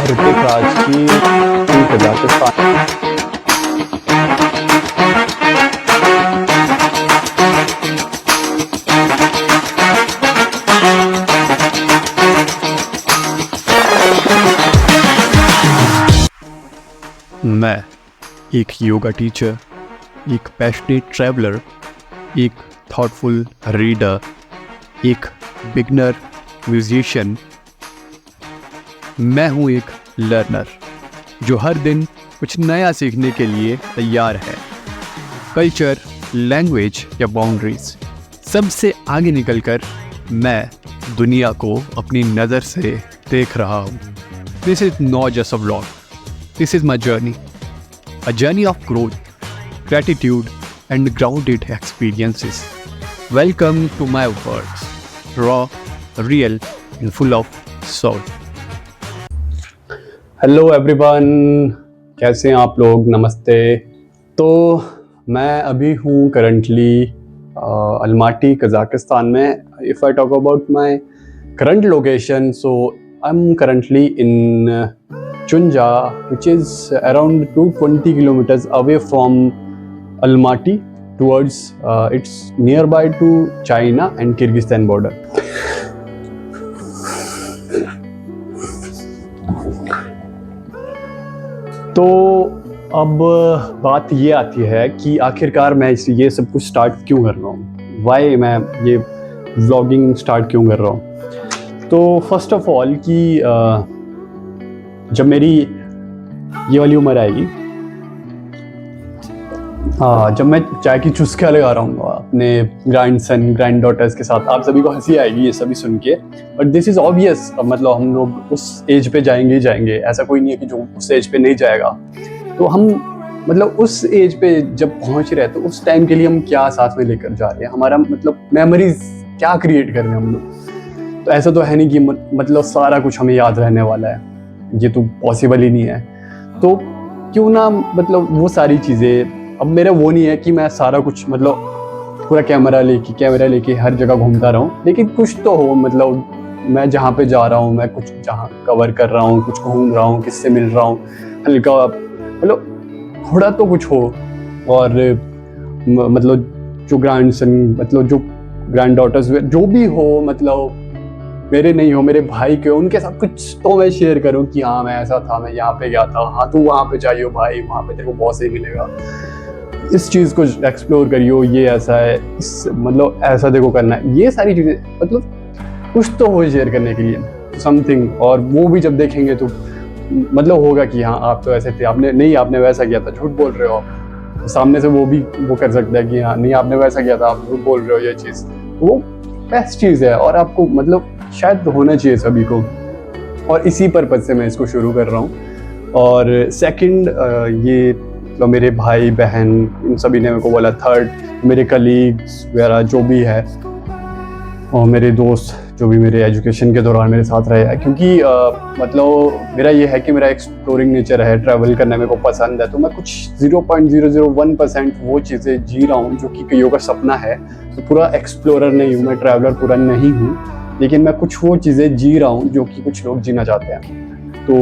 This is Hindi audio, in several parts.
ऋतिक राज की कजाकिस्तान। मैं एक योगा टीचर, एक पैशनेट ट्रैवलर, एक थॉटफुल रीडर, एक बिगनर म्यूजिशियन। मैं हूँ एक लर्नर जो हर दिन कुछ नया सीखने के लिए तैयार है। कल्चर, लैंग्वेज या बाउंड्रीज सबसे आगे निकलकर मैं दुनिया को अपनी नज़र से देख रहा हूँ। This is not just a vlog, this is my journey, a journey of growth, gratitude and grounded experiences. Welcome to my words, raw, real and full of soul. Hello everyone, कैसे हैं आप लोग? नमस्ते। तो मैं अभी हूँ करंटली अलमाटी, कजाकिस्तान में। If I talk about my current location, so I am currently in Chunja, which is around 220 kilometers away from Almaty towards it's nearby to China and Kyrgyzstan border. तो अब बात ये आती है कि आखिरकार मैं ये सब कुछ स्टार्ट क्यों कर रहा हूँ, वाई मैं ये व्लॉगिंग स्टार्ट क्यों कर रहा हूँ। तो फर्स्ट ऑफ ऑल कि जब मेरी ये वाली उम्र आएगी, जब मैं चाय की चुस्कियाँ लगा रहा हूँ अपने ग्रैंडसन ग्रैंड डॉटर्स के साथ, आप सभी को हंसी आएगी ये सभी सुन के, बट दिस इज़ ऑब्वियस। मतलब हम लोग उस एज पे जाएंगे ही जाएंगे, ऐसा कोई नहीं है कि जो उस एज पे नहीं जाएगा। तो हम मतलब उस एज पे जब पहुँच रहे हैं तो उस टाइम के लिए हम क्या साथ में लेकर जा रहे हैं, हमारा मतलब मेमोरीज क्या क्रिएट कर रहे हैं हम लोग। तो ऐसा तो है नहीं कि मतलब सारा कुछ हमें याद रहने वाला है, ये तो पॉसिबल ही नहीं है। तो क्यों ना मतलब वो सारी चीज़ें, अब मेरा वो नहीं है कि मैं सारा कुछ मतलब पूरा कैमरा लेके हर जगह घूमता रहूं, लेकिन कुछ तो हो, मतलब मैं जहाँ पे जा रहा हूँ, मैं कुछ जहाँ कवर कर रहा हूँ, कुछ घूम रहा हूँ, किससे मिल रहा हूँ, हल्का मतलब थोड़ा तो कुछ हो। और मतलब जो ग्रैंडसन, मतलब जो ग्रैंड डॉटर्स जो भी हो, मतलब मेरे नहीं हो, मेरे भाई के हो, उनके साथ कुछ तो मैं शेयर करूं कि हाँ मैं ऐसा था, मैं यहाँ पे गया था, हाँ तू वहाँ पे जाइयो भाई, वहाँ पे तेरे को बहुत सही मिलेगा, इस चीज़ को एक्सप्लोर करियो, ये ऐसा है, इस मतलब ऐसा देखो करना है, ये सारी चीज़ें मतलब कुछ तो हो शेयर करने के लिए समथिंग। और वो भी जब देखेंगे तो मतलब होगा कि हाँ आप तो ऐसे थे, आपने वैसा किया था, झूठ बोल रहे हो आप। तो सामने से वो भी वो कर सकता है कि हाँ नहीं आपने वैसा किया था, आप झूठ बोल रहे हो, ये चीज़ वो बेस्ट चीज़ है और आपको मतलब शायद होना चाहिए सभी को। और इसी पर्पज़ से मैं इसको शुरू कर रहा हूँ। और सेकंड, ये तो मेरे भाई बहन इन सभी ने मेरे को बोला। थर्ड, मेरे कलीग्स वगैरह जो भी है, और मेरे दोस्त जो भी मेरे एजुकेशन के दौरान मेरे साथ रहे हैं, क्योंकि मतलब मेरा ये है कि मेरा एक्सप्लोरिंग नेचर है, ट्रैवल करना मेरे को पसंद है। तो मैं कुछ 0.001% वो चीज़ें जी रहा हूँ जो कि कईयों का सपना है। तो पूरा एक्सप्लोरर नहीं हूँ मैं, ट्रैवलर पूरा नहीं हूँ, लेकिन मैं कुछ वो चीज़ें जी रहा हूँ जो कि कुछ लोग जीना चाहते हैं। तो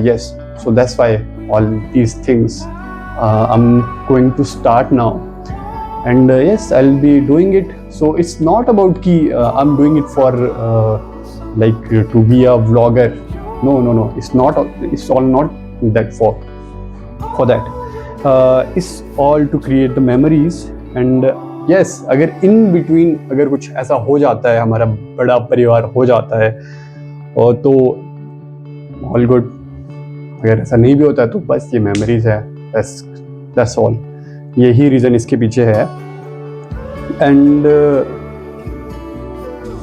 yes, so that's why all these things I am going to start now, and yes, I'll be doing it. So it's not about ki I'm doing it for like to be a vlogger. No, it's not, it's all not that for that. It's all to create the memories. And yes, अगर in between अगर कुछ ऐसा हो जाता है, हमारा बड़ा परिवार हो जाता है और तो all good। अगर ऐसा नहीं भी होता है तो बस ये memories है, that's all। यही रीज़न इसके पीछे है। एंड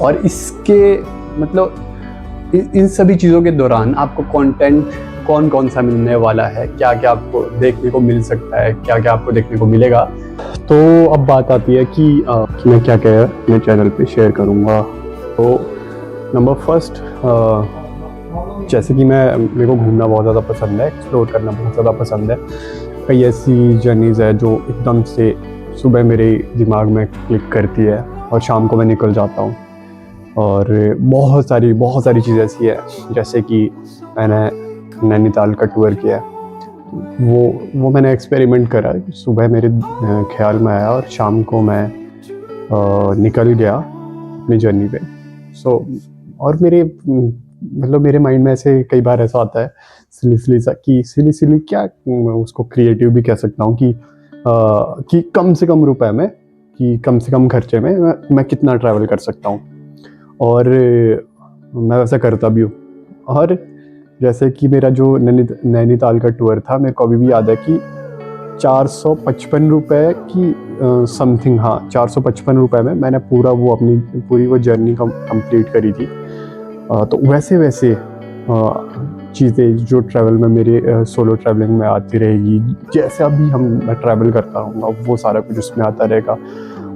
और इसके मतलब इन सभी चीज़ों के दौरान आपको कंटेंट कौन सा मिलने वाला है, क्या क्या आपको देखने को मिल सकता है, क्या क्या आपको देखने को मिलेगा। तो अब बात आती है कि मैं क्या क्या अपने चैनल पे शेयर करूँगा। तो नंबर फर्स्ट, जैसे कि मेरे को घूमना बहुत ज़्यादा पसंद है, एक्सप्लोर करना बहुत ज़्यादा पसंद है। कई ऐसी जर्नीज़ है जो एकदम से सुबह मेरे दिमाग में क्लिक करती है और शाम को मैं निकल जाता हूँ। और बहुत सारी चीज़ें ऐसी है, जैसे कि मैंने नैनीताल का टूर किया, वो मैंने एक्सपेरिमेंट करा। सुबह मेरे ख्याल में आया और शाम को मैं निकल गया अपनी जर्नी पे। और मतलब मेरे माइंड में ऐसे कई बार ऐसा आता है सिली क्या, मैं उसको क्रिएटिव भी कह सकता हूँ कि कम से कम रुपए में, कि कम से कम खर्चे में मैं कितना ट्रैवल कर सकता हूँ। और मैं वैसा करता भी हूँ। और जैसे कि मेरा जो नैनीताल का टूर था, मेरे को अभी भी याद है कि 455 रुपये की समथिंग, हाँ 455 रुपये में मैंने पूरी वो जर्नी कंप्लीट करी थी। तो वैसे चीज़ें जो ट्रैवल में मेरे सोलो ट्रैवलिंग में आती रहेगी, जैसे अभी मैं ट्रैवल करता रहूँगा वो सारा कुछ उसमें आता रहेगा।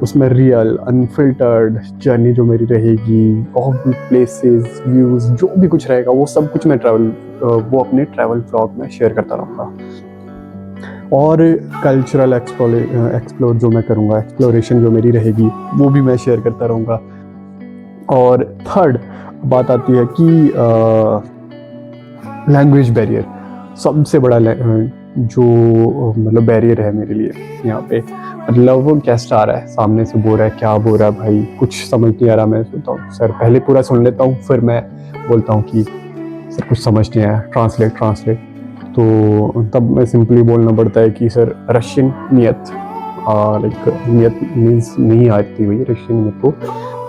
उसमें रियल अनफिल्टर्ड जर्नी जो मेरी रहेगी, ऑफ प्लेसेस, व्यूज़, जो भी कुछ रहेगा वो सब कुछ मैं वो अपने ट्रैवल व्लॉग में शेयर करता रहूँगा। और कल्चरल एक्सप्लोर जो मैं करूँगा, एक्सप्लोरेशन जो मेरी रहेगी वो भी मैं शेयर करता रहूँगा। और थर्ड बात आती है कि लैंग्वेज बैरियर, सबसे बड़ा जो मतलब बैरियर है मेरे लिए यहाँ पे। मतलब वो गेस्ट आ रहा है, सामने से बोल रहा है, क्या बोल रहा है भाई, कुछ समझ नहीं आ रहा। मैं सोचता हूँ सर पहले पूरा सुन लेता हूँ, फिर मैं बोलता हूँ कि सर कुछ समझ नहीं आया, ट्रांसलेट। तो तब मैं सिंपली बोलना पड़ता है कि सर रशियन नियत, लाइक नियत मीन्स नहीं आती भाई रशियन नियत को,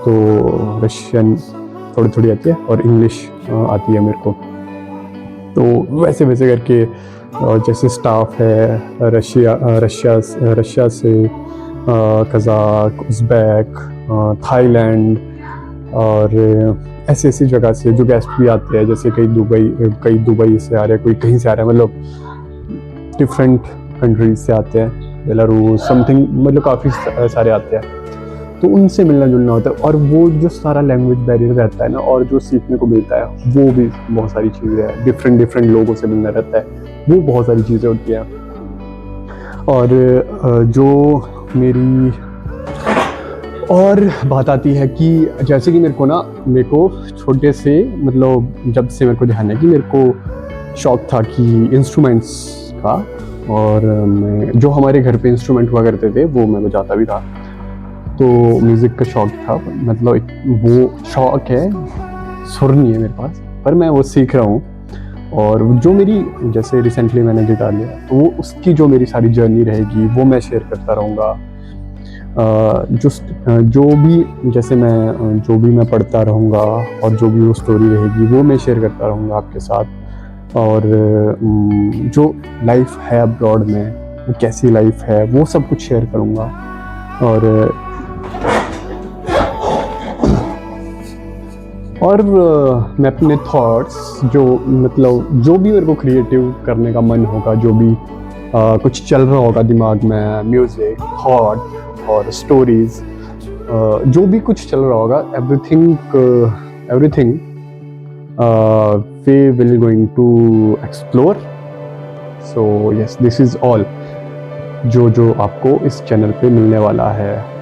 तो रशियन थोड़ी आती है और इंग्लिश आती है मेरे को। तो वैसे करके जैसे स्टाफ है रशिया से, कज़ाक, उज़्बेक, थाईलैंड, और ऐसी जगह से जो गेस्ट भी आते हैं, जैसे कई दुबई से आ रहे हैं, कोई कहीं से आ रहा है, मतलब डिफरेंट कंट्रीज से आते हैं, बेलारूस समथिंग, मतलब काफ़ी सारे आते हैं। तो उनसे मिलना जुलना होता है, और वो जो सारा लैंग्वेज बैरियर रहता है ना, और जो सीखने को मिलता है वो भी बहुत सारी चीज़ें हैं। डिफरेंट लोगों से मिलना रहता है, वो बहुत सारी चीज़ें होती हैं। और जो मेरी और बात आती है कि जैसे कि मेरे को छोटे से, मतलब जब से मेरे को ध्यान है कि मेरे को शौक था कि इंस्ट्रूमेंट्स का, और मैं जो हमारे घर पे इंस्ट्रूमेंट हुआ करते थे वो मैं बजाता भी था। तो म्यूज़िक का शौक था, मतलब वो शौक है, सुर नहीं है मेरे पास, पर मैं वो सीख रहा हूँ। और जो मेरी, जैसे रिसेंटली मैंने गिटार लिया, तो वो उसकी जो मेरी सारी जर्नी रहेगी वो मैं शेयर करता रहूँगा। जो भी मैं पढ़ता रहूँगा, और जो भी वो स्टोरी रहेगी वो मैं शेयर करता रहूँगा आपके साथ। और जो लाइफ है अब्रॉड में, वो कैसी लाइफ है, वो सब कुछ शेयर करूँगा। और मैं अपने थॉट्स, जो भी मेरे को क्रिएटिव करने का मन होगा, जो भी कुछ चल रहा होगा दिमाग में, म्यूज़िक, थॉट और स्टोरीज, जो भी कुछ चल रहा होगा, everything we will going to explore. So yes, this is all जो आपको इस चैनल पे मिलने वाला है।